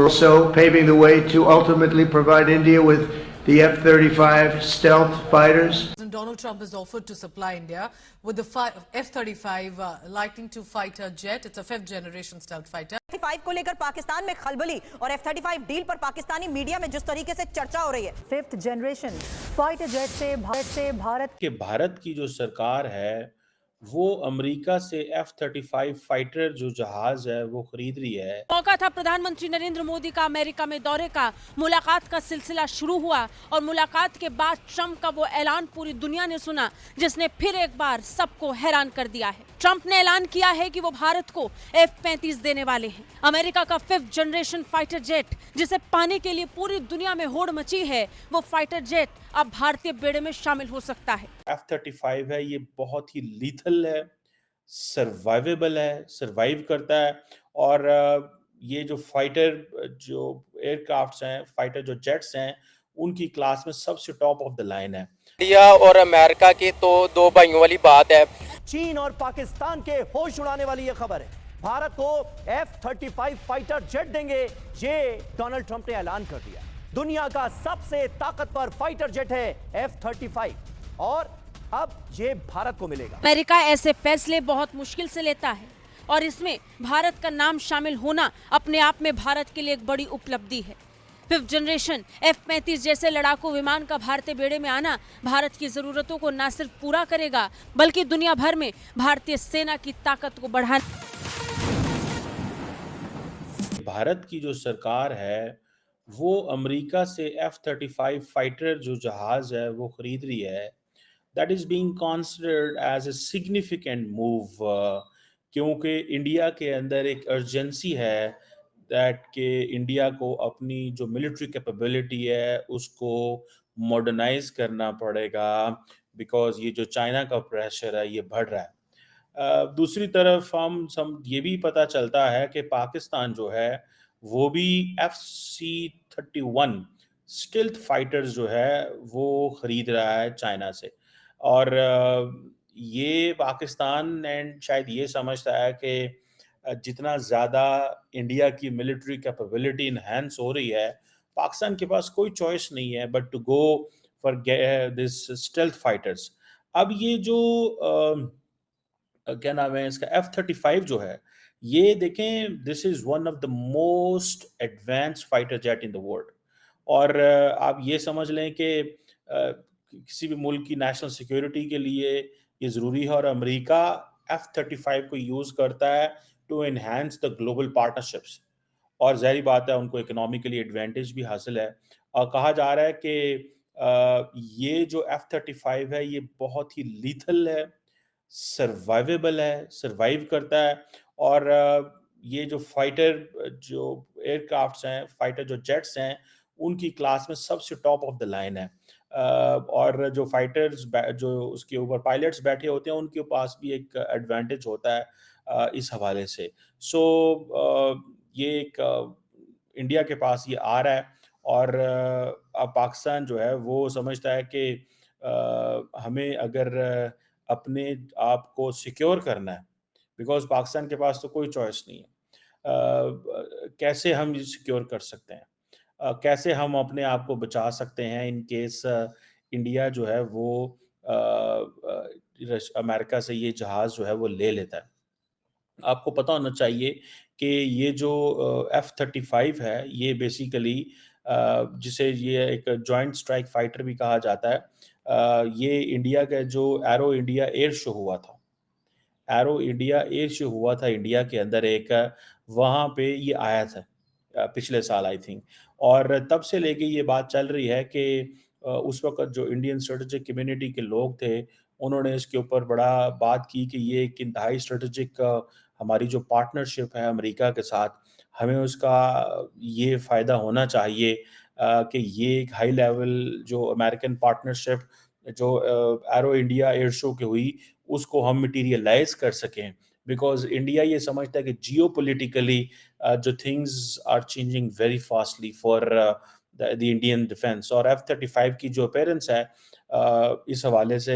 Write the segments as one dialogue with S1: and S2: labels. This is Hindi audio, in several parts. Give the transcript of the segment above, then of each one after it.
S1: Also paving the way to ultimately provide India with the F-35 stealth fighters.
S2: President Donald Trump has offered to supply India with the F-35 Lightning II fighter jet. It's a fifth generation stealth fighter.
S3: F-35 को लेकर पाकिस्तान में खलबली और F-35 डील पर पाकिस्तानी मीडिया में जिस तरीके से चर्चा हो रही है,
S4: फिफ्थ जनरेशन फाइटर जेट से
S5: भारत की जो सरकार है वो अमेरिका से F-35 फाइटर जो जहाज है वो खरीद रही है।
S6: मौका था प्रधानमंत्री नरेंद्र मोदी का अमेरिका में दौरे का। मुलाकात का सिलसिला शुरू हुआ और मुलाकात के बाद ट्रंप का वो ऐलान पूरी दुनिया ने सुना, जिसने फिर एक बार सबको हैरान कर दिया है। ट्रंप ने ऐलान किया है कि वो भारत को F-35 देने वाले हैं। अमेरिका का फिफ्थ जनरेशन फाइटर जेट, जिसे पाने के लिए पूरी दुनिया में होड़ मची है, वो फाइटर जेट अब भारतीय बेड़े में शामिल हो सकता है।
S5: F-35 है, ये बहुत ही लीथल है, सर्वाइवेबल है, सर्वाइव करता है। और ये जो फाइटर जो एयरक्राफ्ट्स हैं, फाइटर जो जेट्स हैं, उनकी क्लास में सबसे टॉप ऑफ द लाइन है।
S7: इंडिया और अमेरिका की तो दो भाइयों वाली बात है।
S8: चीन और पाकिस्तान के होश उड़ाने वाली ये खबर है। भारत को F-35 फाइटर जेट देंगे, ये डोनाल्ड ट्रंप ने ऐलान कर दिया। दुनिया का सबसे ताकतवर फाइटर जेट है F-35 और अब ये भारत को मिलेगा।
S6: अमेरिका ऐसे फैसले बहुत मुश्किल से लेता है और इसमें भारत का नाम शामिल होना अपने आप में भारत के लिए एक बड़ी उपलब्धि है। फिफ्थ जनरेशन F-35 जैसे लड़ाकू विमान का भारतीय बेड़े में आना भारत की जरूरतों को न सिर्फ पूरा करेगा बल्कि दुनिया भर में भारतीय सेना की ताकत को बढ़ाने।
S5: भारत की जो सरकार है वो अमेरिका से F-35 फाइटर जो जहाज है वो खरीद रही है। That is being considered as a significant move, क्योंकि इंडिया के अंदर एक अर्जेंसी है दैट के इंडिया को अपनी जो मिलिट्री कैपेबिलिटी है उसको मॉडर्नाइज करना पड़ेगा, बिकॉज ये जो चाइना का प्रेशर है ये बढ़ रहा है। दूसरी तरफ हम ये भी पता चलता है कि पाकिस्तान जो है वो भी FC-31 स्टिल्थ फाइटर्स जो है वो खरीद रहा है चाइना से। और ये पाकिस्तान एंड शायद ये समझता है कि जितना ज़्यादा इंडिया की मिलिट्री कैपेबिलिटी इन्हांस हो रही है, पाकिस्तान के पास कोई चॉइस नहीं है but to go for this stealth fighters. अब ये जो क्या नाम है इसका F-35 जो है, ये देखें, this is one of the most advanced fighter jet in the world. और आप ये समझ लें कि किसी भी मुल्क की नेशनल सिक्योरिटी के लिए ये ज़रूरी है और अमेरिका F-35 को यूज़ करता है to enhance the global partnerships. और ज़ाहिर बात है उनको इकोनॉमिकली एडवांटेज भी हासिल है। और कहा जा रहा है कि ये जो F-35 है ये बहुत ही लीथल है, सर्वाइवेबल है, सर्वाइव करता है। और ये जो फाइटर जो एयरक्राफ्ट्स हैं, फाइटर जो जेट्स हैं, उनकी क्लास में सबसे टॉप ऑफ द लाइन है। और जो फाइटर्स जो उसके ऊपर पायलट्स बैठे होते हैं उनके पास भी एक एडवांटेज होता है इस हवाले से। सो ये एक इंडिया के पास ये आ रहा है और अब पाकिस्तान जो है वो समझता है कि हमें अगर अपने आप को सिक्योर करना है, बिकॉज पाकिस्तान के पास तो कोई चॉइस नहीं है। कैसे हम सिक्योर कर सकते हैं, कैसे हम अपने आप को बचा सकते हैं इन केस इंडिया जो है वो अमेरिका से ये जहाज़ जो है वो ले लेता है। आपको पता होना चाहिए कि ये जो F-35 है ये बेसिकली जिसे ये एक जॉइंट स्ट्राइक फाइटर भी कहा जाता है, ये इंडिया का जो एरो इंडिया एयर शो हुआ था, एरो इंडिया एयर शो हुआ था इंडिया के अंदर एक, वहाँ पे ये आया था पिछले साल आई थिंक। और तब से लेके ये बात चल रही है कि उस वक़्त जो इंडियन स्ट्रेटेजिक कम्युनिटी के लोग थे, उन्होंने इसके ऊपर बड़ा बात की कि ये एक इंतहाई स्ट्रेटेजिक हमारी जो पार्टनरशिप है अमेरिका के साथ, हमें उसका ये फ़ायदा होना चाहिए कि ये एक हाई लेवल जो अमेरिकन पार्टनरशिप जो एरो इंडिया एयर शो की हुई, उसको हम मटीरियलाइज़ कर सकें। बिकॉज़ इंडिया ये समझता है कि जियोपॉलिटिकली जो things are changing very fastly for the Indian defence. और F-35 की जो अपीयरेंस है इस हवाले से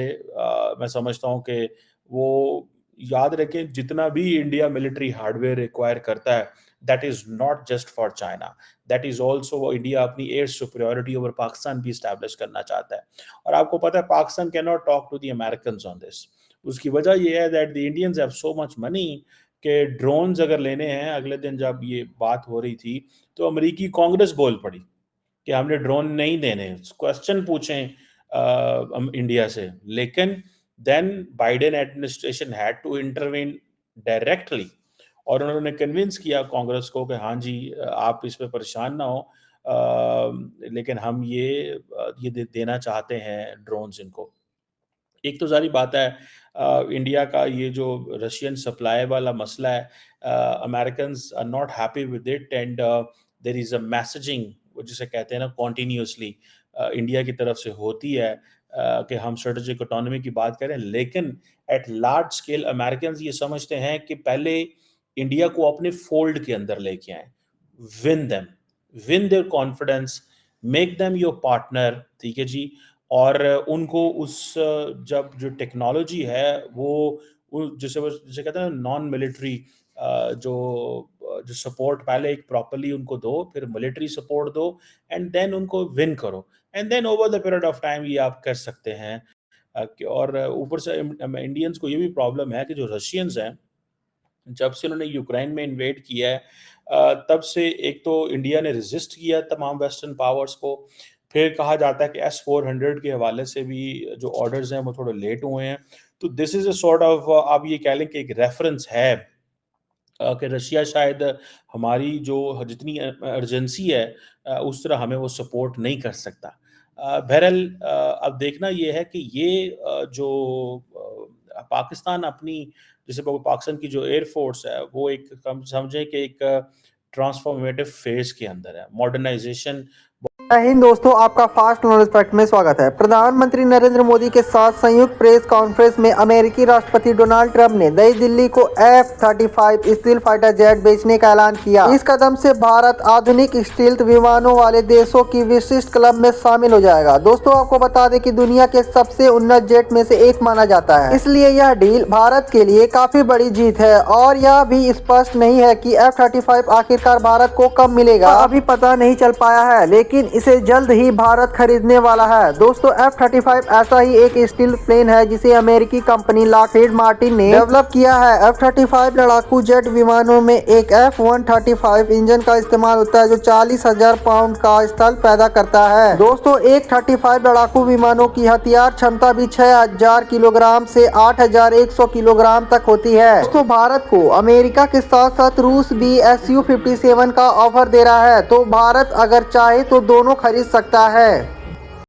S5: मैं समझता हूँ कि वो याद रखें जितना भी इंडिया मिलिट्री हार्डवेयर रिक्वायर करता है, that is not just for China, that is also India अपनी एयर सुपीरियोरिटी ओवर पाकिस्तान भी स्टैब्लिश करना चाहता है। और आपको पता है Pakistan can not talk to the American on this. उसकी वजह यह है that the Indians have so much money कि ड्रोन्स अगर लेने हैं, अगले दिन जब ये बात हो रही थी तो अमेरिकी कांग्रेस बोल पड़ी कि हमने ड्रोन नहीं देने, क्वेश्चन पूछें इंडिया से। लेकिन then Biden administration had to intervene directly और उन्होंने कन्विंस किया कांग्रेस को कि हाँ जी आप इस पे परेशान ना हो, लेकिन हम ये देना चाहते हैं ड्रोन्स इनको। एक तो सारी बात है इंडिया का ये जो रशियन सप्लाई वाला मसला है, Americans are not happy with it and there is a messaging जिसे कहते हैं ना कॉन्टिन्यूसली इंडिया की तरफ से होती है कि हम स्ट्रेटेजिक ऑटोनॉमी की बात करें, लेकिन एट लार्ज स्केल अमेरिकन्स ये समझते हैं कि पहले इंडिया को अपने फोल्ड के अंदर लेके आए, win there confidence, make them your partner, ठीक है जी। और उनको उस जब जो टेक्नोलॉजी है वो जिसे कहते हैं नॉन मिलिट्री जो सपोर्ट पहले एक प्रॉपर्ली उनको दो, फिर मिलिट्री सपोर्ट दो एंड देन उनको विन करो and then over the period of time ये आप कर सकते हैं। और ऊपर से इंडियंस को ये भी प्रॉब्लम है कि जो रशियंस हैं जब से उन्होंने यूक्रेन में इन्वेड किया है तब से एक तो इंडिया ने रेजिस्ट किया तमाम वेस्टर्न पावर्स को, फिर कहा जाता है कि S-400 के हवाले से भी जो ऑर्डर्स हैं वो थोड़े लेट हुए हैं। तो this is a sort of आप ये कह लें कि एक रेफरेंस है कि रशिया शायद हमारी जो जितनी अर्जेंसी है उस तरह हमें वो सपोर्ट नहीं कर सकता। बहरहाल अब देखना ये है कि ये जो पाकिस्तान अपनी जैसे पाकिस्तान की जो एयरफोर्स है वो एक कम समझे कि एक ट्रांसफॉर्मेटिव फेज के अंदर है, मॉडर्नाइजेशन।
S9: जय हिंद दोस्तों, आपका फास्ट नॉलेज फैक्ट में स्वागत है। प्रधानमंत्री नरेंद्र मोदी के साथ संयुक्त प्रेस कॉन्फ्रेंस में अमेरिकी राष्ट्रपति डोनाल्ड ट्रंप ने नई दिल्ली को F-35 स्टील फाइटर जेट बेचने का ऐलान किया। इस कदम से भारत आधुनिक स्टील्थ विमानों वाले देशों की विशिष्ट क्लब में शामिल हो जाएगा। दोस्तों आपको बता दें कि दुनिया के सबसे उन्नत जेट में से एक माना जाता है, इसलिए यह डील भारत के लिए काफी बड़ी जीत है। और यह भी स्पष्ट नहीं है कि F-35 आखिरकार भारत को कब मिलेगा, अभी पता नहीं चल पाया है, लेकिन इसे जल्द ही भारत खरीदने वाला है। दोस्तों F-35 ऐसा ही एक स्टील प्लेन है जिसे अमेरिकी कंपनी लॉकहीड मार्टिन ने डेवलप किया है। F-35 लड़ाकू जेट विमानों में एक F-135 इंजन का इस्तेमाल होता है जो 40,000 पाउंड का स्थल पैदा करता है। दोस्तों एक F-35 लड़ाकू विमानों की हथियार क्षमता भी 6,000 किलोग्राम से 8,100 किलोग्राम तक होती है। दोस्तों भारत को अमेरिका के साथ साथ रूस भी Su-57 का ऑफर दे रहा है, तो भारत अगर चाहे तो दोनों खरीद सकता है।